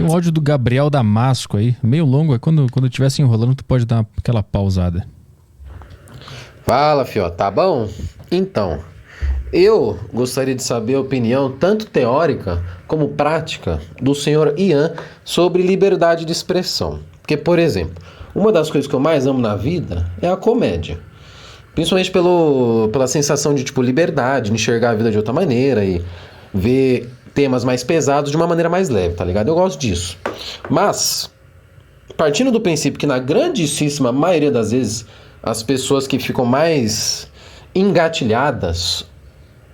Tem um áudio do Gabriel Damasco aí, meio longo, quando estiver se enrolando tu pode dar aquela pausada. Fala, fio, tá bom? Então, eu gostaria de saber a opinião, tanto teórica como prática, do senhor Ian sobre liberdade de expressão. Porque, por exemplo, uma das coisas que eu mais amo na vida é a comédia. Principalmente pela sensação de, liberdade, de enxergar a vida de outra maneira e ver temas mais pesados de uma maneira mais leve, tá ligado? Eu gosto disso. Mas, partindo do princípio que na grandíssima maioria das vezes as pessoas que ficam mais engatilhadas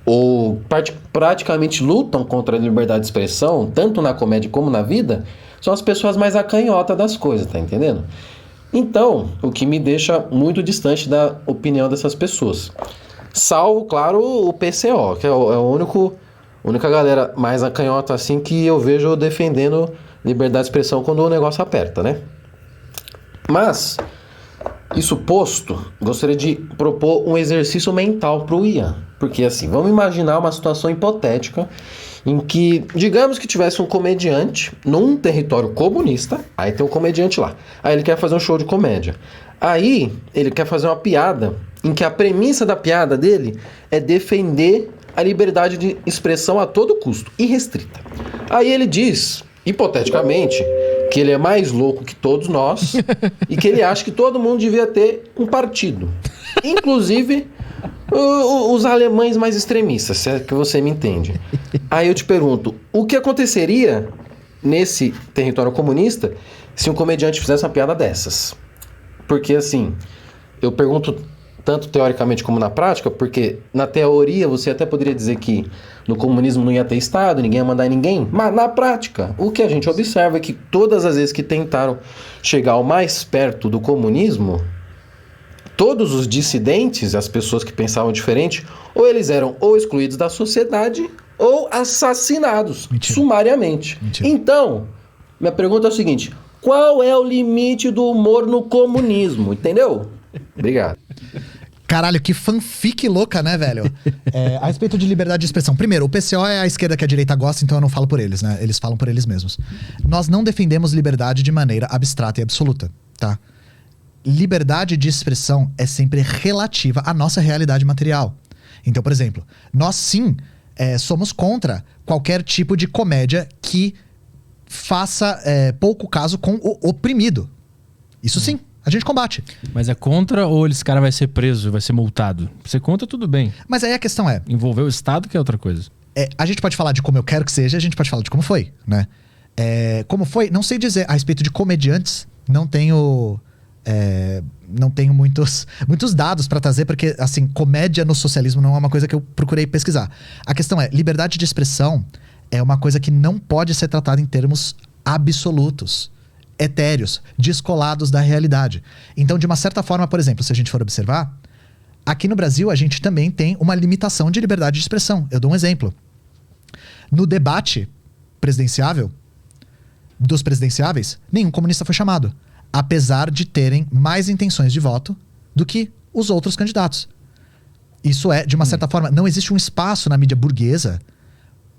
ou praticamente lutam contra a liberdade de expressão, tanto na comédia como na vida, são as pessoas mais acanhotas das coisas, tá entendendo? Então, o que me deixa muito distante da opinião dessas pessoas. Salvo, claro, o PCO, que é a única galera mais acanhota assim que eu vejo defendendo liberdade de expressão quando o negócio aperta, né? Mas, isso posto, gostaria de propor um exercício mental pro Ian. Porque assim, vamos imaginar uma situação hipotética em que, digamos que tivesse um comediante num território comunista, aí tem um comediante lá, aí ele quer fazer um show de comédia, aí ele quer fazer uma piada em que a premissa da piada dele é defender a liberdade de expressão a todo custo, irrestrita. Aí ele diz, hipoteticamente, que ele é mais louco que todos nós e que ele acha que todo mundo devia ter um partido, inclusive os alemães mais extremistas, se é que você me entende. Aí eu te pergunto, o que aconteceria nesse território comunista se um comediante fizesse uma piada dessas? Porque assim, eu pergunto tanto teoricamente como na prática, porque na teoria você até poderia dizer que no comunismo não ia ter Estado, ninguém ia mandar em ninguém, mas na prática, o que a gente observa é que todas as vezes que tentaram chegar ao mais perto do comunismo, todos os dissidentes, as pessoas que pensavam diferente, ou eles eram ou excluídos da sociedade ou assassinados. Mentira. Sumariamente. Mentira. Então, minha pergunta é o seguinte, qual é o limite do humor no comunismo? Entendeu? Obrigado. Caralho, que fanfic louca, né, velho? A respeito de liberdade de expressão. Primeiro, o PCO é a esquerda que a direita gosta, então eu não falo por eles, né? Eles falam por eles mesmos. Nós não defendemos liberdade de maneira abstrata e absoluta, tá? Liberdade de expressão é sempre relativa à nossa realidade material. Então, por exemplo, nós sim somos contra qualquer tipo de comédia que faça pouco caso com o oprimido. Isso sim, a gente combate. Mas é contra ou esse cara vai ser preso, vai ser multado? Você conta, tudo bem. Mas aí a questão é... envolver o Estado, que é outra coisa. A gente pode falar de como eu quero que seja, a gente pode falar de como foi, né? Como foi, não sei dizer a respeito de comediantes, não tenho muitos dados pra trazer, porque, assim, comédia no socialismo não é uma coisa que eu procurei pesquisar. A questão é, liberdade de expressão é uma coisa que não pode ser tratada em termos absolutos, etéreos, descolados da realidade. Então, de uma certa forma, por exemplo, se a gente for observar, aqui no Brasil a gente também tem uma limitação de liberdade de expressão. Eu dou um exemplo. No debate presidenciável, dos presidenciáveis, nenhum comunista foi chamado, apesar de terem mais intenções de voto do que os outros candidatos. Isso de uma certa forma, não existe um espaço na mídia burguesa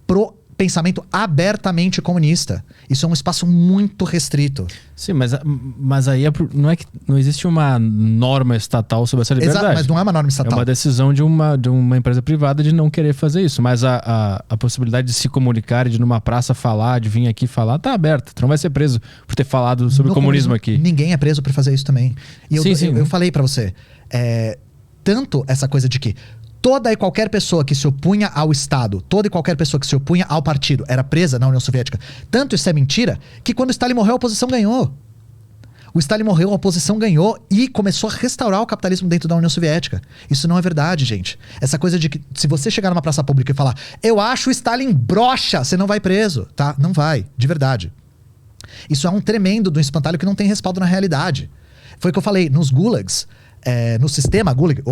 pro pensamento abertamente comunista. Isso é um espaço muito restrito. Sim, mas aí não é que não existe uma norma estatal sobre essa liberdade. Exato, mas não é uma norma estatal. É uma decisão de uma empresa privada de não querer fazer isso. Mas a possibilidade de se comunicar, de numa praça falar, de vir aqui falar, tá aberta. Tu não vai ser preso por ter falado sobre o comunismo aqui. Ninguém é preso por fazer isso também. E eu falei pra você, tanto essa coisa de que toda e qualquer pessoa que se opunha ao Estado, toda e qualquer pessoa que se opunha ao partido era presa na União Soviética. Tanto isso é mentira, que quando Stalin morreu, a oposição ganhou. O Stalin morreu, a oposição ganhou e começou a restaurar o capitalismo dentro da União Soviética. Isso não é verdade, gente. Essa coisa de que se você chegar numa praça pública e falar eu acho o Stalin broxa, você não vai preso, tá? Não vai, de verdade. Isso é um tremendo do espantalho que não tem respaldo na realidade. Foi o que eu falei, nos gulags, no sistema Gulag,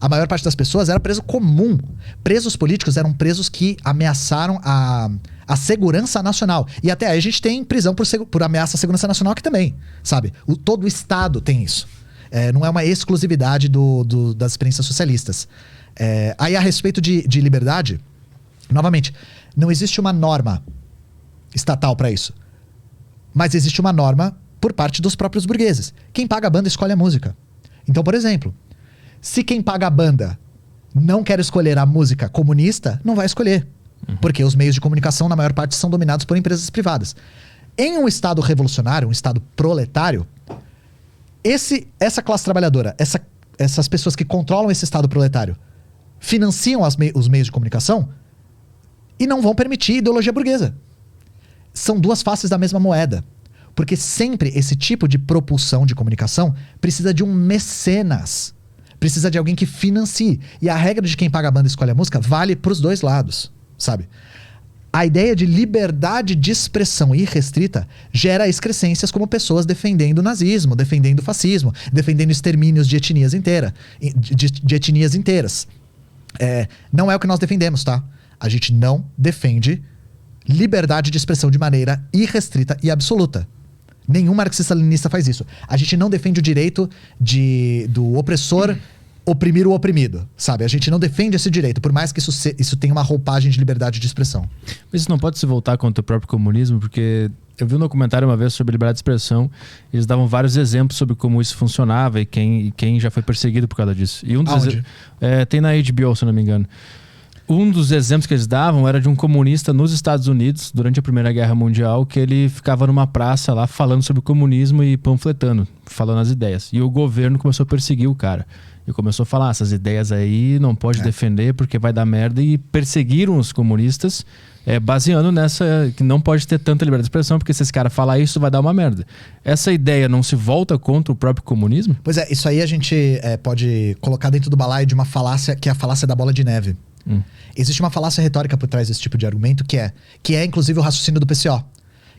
a maior parte das pessoas era preso comum. Presos políticos eram presos que ameaçaram a segurança nacional. E até aí a gente tem prisão por ameaça à segurança nacional aqui também, sabe? Todo o Estado tem isso. Não é uma exclusividade das experiências socialistas. Aí a respeito de liberdade, novamente, não existe uma norma estatal para isso. Mas existe uma norma por parte dos próprios burgueses. Quem paga a banda escolhe a música. Então, por exemplo, se quem paga a banda não quer escolher a música comunista, não vai escolher. Porque os meios de comunicação, na maior parte, são dominados por empresas privadas. Em um Estado revolucionário, um Estado proletário, essa classe trabalhadora, essas pessoas que controlam esse Estado proletário, financiam os meios de comunicação e não vão permitir ideologia burguesa. São duas faces da mesma moeda. Porque sempre esse tipo de propulsão de comunicação precisa de um mecenas. Precisa de alguém que financie. E a regra de quem paga a banda escolhe a música vale para os dois lados, sabe? A ideia de liberdade de expressão irrestrita gera excrescências como pessoas defendendo o nazismo, defendendo o fascismo, defendendo extermínios de etnias inteiras. Não é o que nós defendemos, tá? A gente não defende liberdade de expressão de maneira irrestrita e absoluta. Nenhum marxista-leninista faz isso. A gente não defende o direito do opressor oprimir o oprimido, sabe? A gente não defende esse direito, por mais que isso tenha uma roupagem de liberdade de expressão. Mas isso não pode se voltar contra o próprio comunismo, porque eu vi um documentário uma vez sobre liberdade de expressão, eles davam vários exemplos sobre como isso funcionava e quem já foi perseguido por causa disso. E um dos tem na HBO, se não me engano. Um dos exemplos que eles davam era de um comunista nos Estados Unidos, durante a Primeira Guerra Mundial, que ele ficava numa praça lá falando sobre o comunismo e panfletando, falando as ideias. E o governo começou a perseguir o cara. E começou a falar, essas ideias aí não pode defender porque vai dar merda. E perseguiram os comunistas, baseando nessa que não pode ter tanta liberdade de expressão, porque se esse cara falar isso, vai dar uma merda. Essa ideia não se volta contra o próprio comunismo? Pois é, isso aí a gente pode colocar dentro do balaio de uma falácia, que é a falácia da bola de neve. Existe uma falácia retórica por trás desse tipo de argumento que é inclusive o raciocínio do PCO,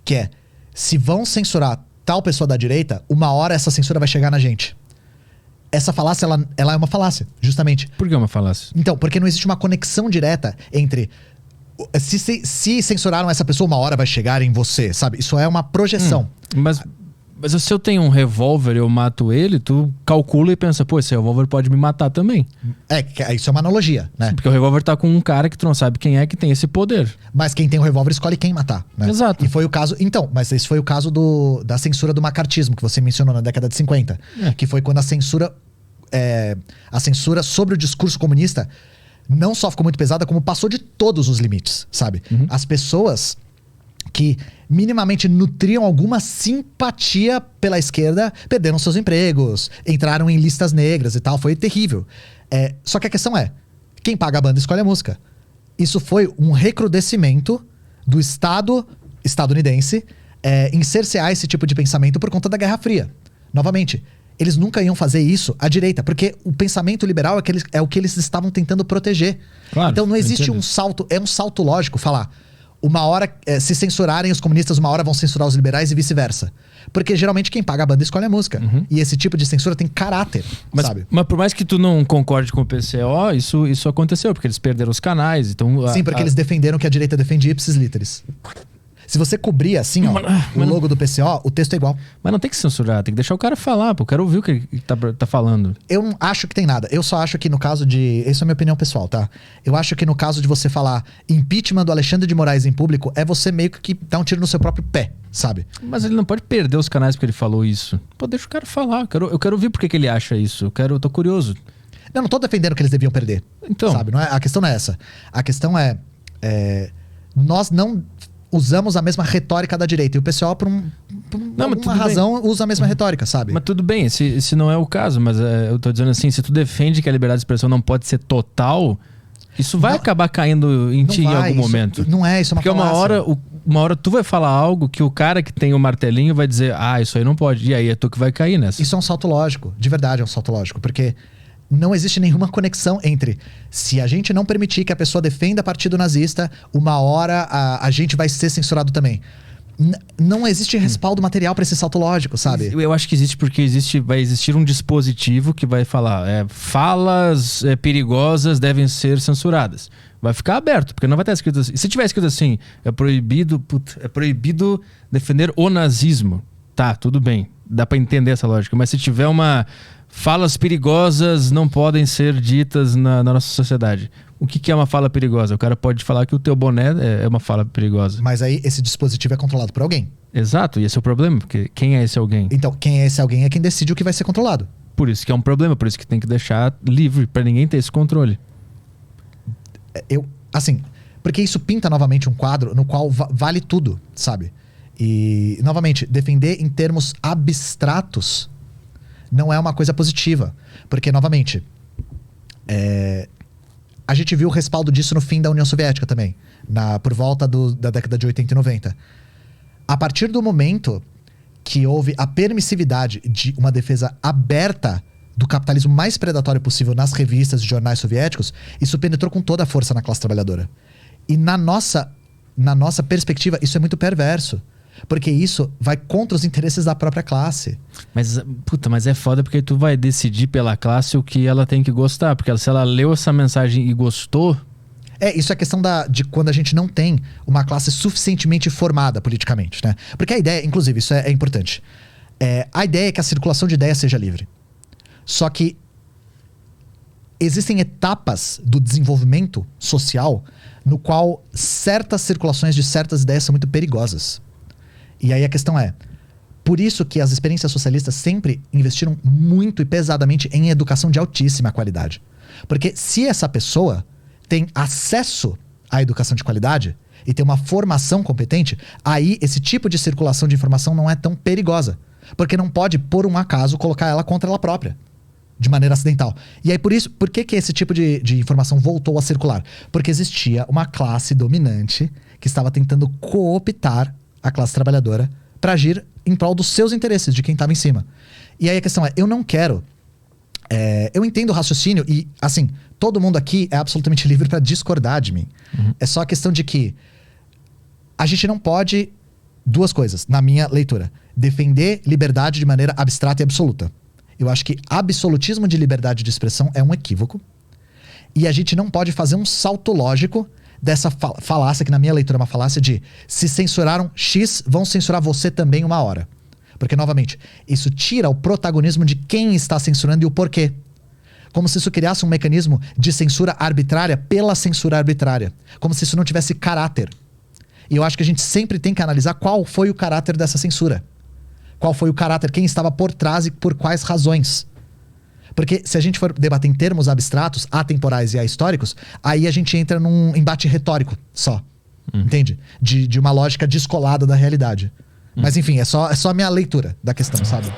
que é, se vão censurar tal pessoa da direita, uma hora essa censura vai chegar na gente. Essa falácia, ela é uma falácia, justamente. Por que é uma falácia? Então, porque não existe uma conexão direta entre se censuraram essa pessoa, uma hora vai chegar em você, sabe? Isso é uma projeção. Mas se eu tenho um revólver e eu mato ele, tu calcula e pensa, pô, esse revólver pode me matar também. Isso é uma analogia, né? Porque o revólver tá com um cara que tu não sabe quem é que tem esse poder. Mas quem tem o revólver escolhe quem matar, né? Exato. E foi o caso... Então, mas esse foi o caso da censura do macartismo, que você mencionou na década de 50. Que foi quando a censura sobre o discurso comunista não só ficou muito pesada, como passou de todos os limites, sabe? As pessoas que minimamente nutriam alguma simpatia pela esquerda perderam seus empregos, entraram em listas negras e tal, foi terrível. Só que a questão quem paga a banda escolhe a música. Isso foi um recrudescimento do Estado estadunidense em cercear esse tipo de pensamento por conta da Guerra Fria. Novamente, eles nunca iam fazer isso à direita, porque o pensamento liberal é o que eles estavam tentando proteger. Claro, então não existe um salto, é um salto lógico falar... Uma hora, se censurarem os comunistas, uma hora vão censurar os liberais e vice-versa. Porque geralmente quem paga a banda escolhe a música. E esse tipo de censura tem caráter, sabe? Mas por mais que tu não concorde com o PCO, isso aconteceu, porque eles perderam os canais. Então, sim, porque eles defenderam que a direita defendia ipsis literis. Se você cobrir assim, o logo do PCO, o texto é igual. Mas não tem que censurar, tem que deixar o cara falar, pô. Eu quero ouvir o que ele tá falando. Eu não acho que tem nada. Eu só acho que no caso de... Isso é a minha opinião pessoal, tá? Eu acho que no caso de você falar impeachment do Alexandre de Moraes em público, é você meio que dar um tiro no seu próprio pé, sabe? Mas ele não pode perder os canais porque ele falou isso. Pô, deixa o cara falar. Eu quero ouvir por que ele acha isso. Eu tô curioso. Não tô defendendo que eles deviam perder. Então... Sabe? A questão não é essa. A questão nós não... usamos a mesma retórica da direita. E o pessoal, por alguma razão, usa a mesma retórica, sabe? Mas tudo bem, esse não é o caso. Mas eu tô dizendo assim, se tu defende que a liberdade de expressão não pode ser total, isso vai acabar caindo em ti em algum momento. Não é, isso é uma falácia. Porque uma hora tu vai falar algo que o cara que tem o martelinho vai dizer, isso aí não pode. E aí é tu que vai cair nessa. Isso é um salto lógico. De verdade é um salto lógico. Porque... não existe nenhuma conexão entre se a gente não permitir que a pessoa defenda partido nazista, uma hora a gente vai ser censurado também. Não existe respaldo material para esse salto lógico, sabe? Eu acho que existe porque vai existir um dispositivo que vai falar falas perigosas devem ser censuradas. Vai ficar aberto, porque não vai estar escrito assim. Se tiver escrito assim, é proibido defender o nazismo. Tá, tudo bem. Dá para entender essa lógica. Mas se tiver falas perigosas não podem ser ditas na nossa sociedade. O que é uma fala perigosa? O cara pode falar que o teu boné é uma fala perigosa. Mas aí esse dispositivo é controlado por alguém. Exato, e esse é o problema, porque quem é esse alguém? Então, quem é esse alguém é quem decide o que vai ser controlado. Por isso que é um problema, por isso que tem que deixar livre, pra ninguém ter esse controle. Porque isso pinta novamente um quadro no qual vale tudo, sabe? E, novamente, defender em termos abstratos não é uma coisa positiva. Porque, novamente, a gente viu o respaldo disso no fim da União Soviética também, por volta da década de 80 e 90. A partir do momento que houve a permissividade de uma defesa aberta do capitalismo mais predatório possível nas revistas e jornais soviéticos, isso penetrou com toda a força na classe trabalhadora. E na nossa perspectiva, isso é muito perverso. Porque isso vai contra os interesses da própria classe. Mas é foda porque tu vai decidir pela classe o que ela tem que gostar. Porque se ela leu essa mensagem e gostou... Isso é questão de quando a gente não tem uma classe suficientemente formada politicamente, né? Porque a ideia, inclusive, isso é importante. A ideia é que a circulação de ideias seja livre. Só que existem etapas do desenvolvimento social no qual certas circulações de certas ideias são muito perigosas. E aí a questão por isso que as experiências socialistas sempre investiram muito e pesadamente em educação de altíssima qualidade. Porque se essa pessoa tem acesso à educação de qualidade e tem uma formação competente, aí esse tipo de circulação de informação não é tão perigosa. Porque não pode, por um acaso, colocar ela contra ela própria, de maneira acidental. E aí, por que esse tipo de informação voltou a circular? Porque existia uma classe dominante que estava tentando cooptar a classe trabalhadora para agir em prol dos seus interesses, de quem estava em cima. E aí a questão eu não quero... eu entendo o raciocínio e, assim, todo mundo aqui é absolutamente livre para discordar de mim. Uhum. É só a questão de que a gente não pode... Duas coisas, na minha leitura. Defender liberdade de maneira abstrata e absoluta. Eu acho que absolutismo de liberdade de expressão é um equívoco. E a gente não pode fazer um salto lógico dessa falácia, que na minha leitura é uma falácia de se censuraram X, vão censurar você também uma hora. Porque, novamente, isso tira o protagonismo de quem está censurando e o porquê. Como se isso criasse um mecanismo de censura arbitrária pela censura arbitrária. Como se isso não tivesse caráter. E eu acho que a gente sempre tem que analisar qual foi o caráter dessa censura. Qual foi o caráter, quem estava por trás e por quais razões. Porque se a gente for debater em termos abstratos, atemporais e ahistóricos, aí a gente entra num embate retórico só. Entende? De uma lógica descolada da realidade. Mas enfim, é só a minha leitura da questão, sabe?